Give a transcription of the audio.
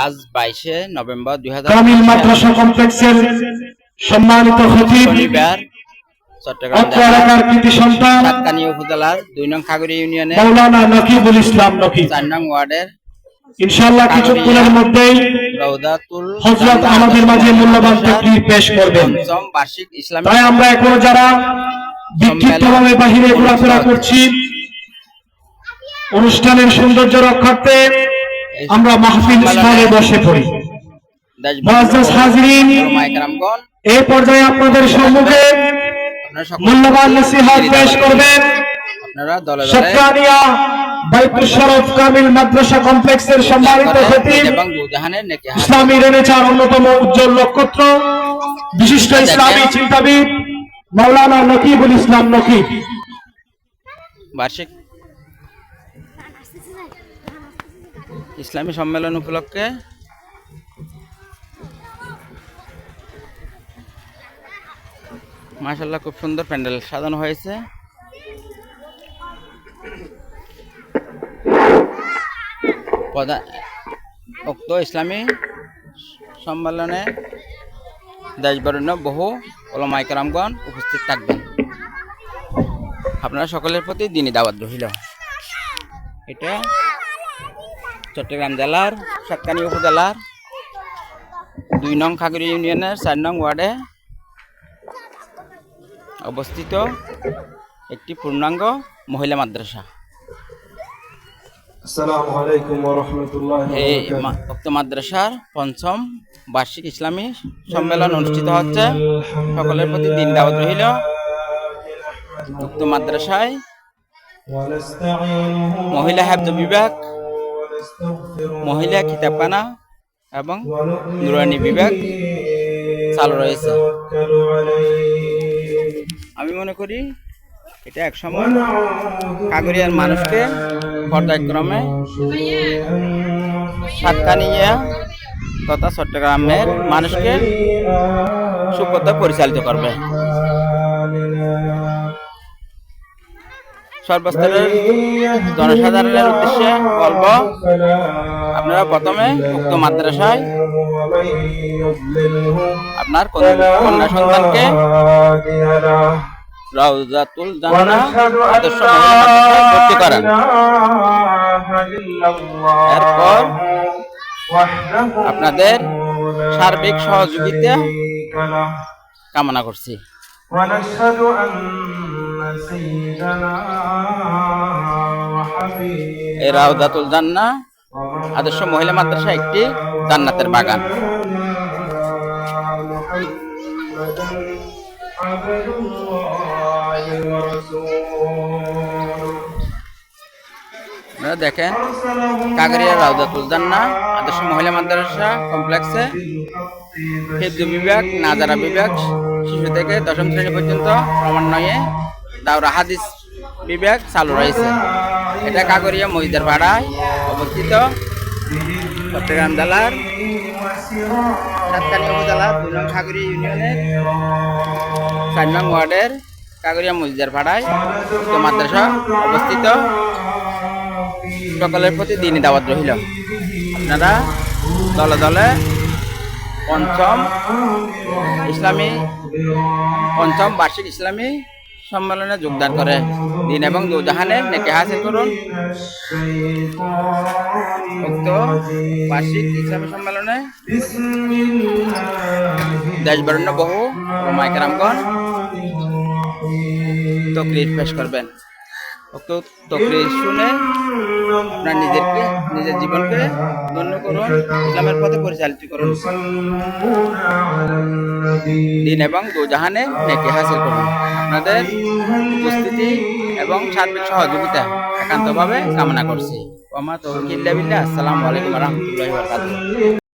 আজ 22শে নভেম্বর 2000 কামিল মাদ্রাসা কমপ্লেক্সের সম্মানিত খতিব শনিবার চট্টগ্রাম এলাকার কৃতি সন্তান সাতকানি উপজেলার 2 নং খাগড়িয়া ইউনিয়নের মাওলানা নকিবুল ইসলাম নকি 4 নং ওয়ার্ডের ইনশাআল্লাহ কিছুক্ষণের মধ্যেই রওদাতুল হযরত আমাদের মাঝে মূল্যবান তাকরীর পেশ করবেন। পঞ্চম বার্ষিক ইসলামী তাই আমরা এখন যারা বিক্ষিপ্তভাবে বাহিরে ঘোরাফেরা করছি, অনুষ্ঠানের সৌন্দর্য রক্ষার্থে আমরা মাহফিল স্থানে বসে পড়ি। মুআজ্জাজ হাজিরিন, এই পর্যায়ে আপনাদের সম্মুখে মূল্যবান নসিহত পেশ করবেন সাতকানিয়া বাইতুল শরফ কামিল মাদ্রাসা কমপ্লেক্সের সম্মানিত খতিব ইসলামী রেনেসাঁর অন্যতম উজ্জ্বল নক্ষত্র বিশিষ্ট ইসলামী চিন্তাবিদ মাওলানা নকিবুল ইসলাম নকি। বার্ষিক ইসলামী সম্মেলন উপলক্ষে মাশাআল্লাহ খুব সুন্দর প্যান্ডেল সাজানো হয়েছে। উক্ত ইসলামী সম্মেলনে দেশ বরেণ্য বহু উলামায়ে কেরামগণ উপস্থিত থাকবেন। আপনারা সকলের প্রতি দিনী দাওয়াত রহিল। এটা চট্টগ্রাম জেলার সাতকানি উপজেলার 2 নং খাগড়িয়া ইউনিয়নের 4 নং ওয়ার্ডে অবস্থিত একটি পূর্ণাঙ্গ মহিলা মাদ্রাসা। আসসালামু আলাইকুম ওয়া রাহমাতুল্লাহি ওয়া বারাকাতুহু। উক্ত মাদ্রাসার পঞ্চম বার্ষিক ইসলামী সম্মেলন অনুষ্ঠিত হচ্ছে। সকলের প্রতি দিন দাওয়াত রহিল। উক্ত মাদ্রাসায় মহিলা হেফজ বিভাগ, মহিলা কিতাবখানা এবং নুরানি বিভাগ চালু রয়েছে। আমি মনে করি এটা একসময় কাগরিয়ার মানুষকে পর্যায়ক্রমে সাতকানিয়া তথা চট্টগ্রামের মানুষকে সুপথে পরিচালিত করবে। সর্বস্তরের জনসাধারণের উদ্দেশ্যে বলবো, আপনারা প্রথমে উক্ত মাদ্রাসায় আপনার কন্যা সন্তানকে রাউজাতুল জান্নাহ আদর্শ মহিলা মাদ্রাসায় ভর্তি করান। এরপর আপনাদের সার্বিক সহযোগিতা কামনা করছি। এই রাউজাতুল জান্নাহ আদর্শ মহিলা মাদ্রাসা একটি জান্নাতের বাগান। দেখেন কাগরিয়া রাউজাতুল জান্নাহ আদর্শ মহিলা মাদ্রাসা কমপ্লেক্সে হিফজ বিভাগ, নাজারা বিভাগ শিশু থেকে 10ম শ্রেণী পর্যন্ত ক্রমান্বয়ে দাওরা হাদিস বিভাগ চালু রয়েছে। এটা কাগরিয়া মহিদের পাড়ায় অবস্থিত চট্টগ্রাম জেলার সাতকানিয়া উপজেলার 2 নং খাগড়িয়া ইউনিয়নের 4 নং ওয়ার্ডের কাগরিয়া মহিদের পাড়ায় উক্ত মাদ্রাসা অবস্থিত। সকলের প্রতি দিনী দাওয়াত রহিল। আপনারা দলে দলে পঞ্চম বার্ষিক ইসলামী সম্মেলনে যোগদান করে দিন এবং দুজাহানের নেকি হাসিল করুন। উক্ত বার্ষিক ইসলামী সম্মেলনে দেশ বরেণ্য বহু উলামায়ে কেরামগণ তাকরীর পেশ করবেন। উক্ত তাকরীর শুনে আপনার নিজের জীবনকে ধন্য করুন, ইসলামের পথে পরিচালিত করুন, দিন এবং দুজাহানে নেকি হাসিল করুন। আপনাদের উপস্থিতি এবং সার্বিক সহযোগিতা একান্তভাবে কামনা করছি। ওয়া মা তাওফীক ইল্লা বিল্লাহ। আসসালামু আলাইকুম ওয়া রাহমাতুল্লাহি ওয়া বারাকাতুহু।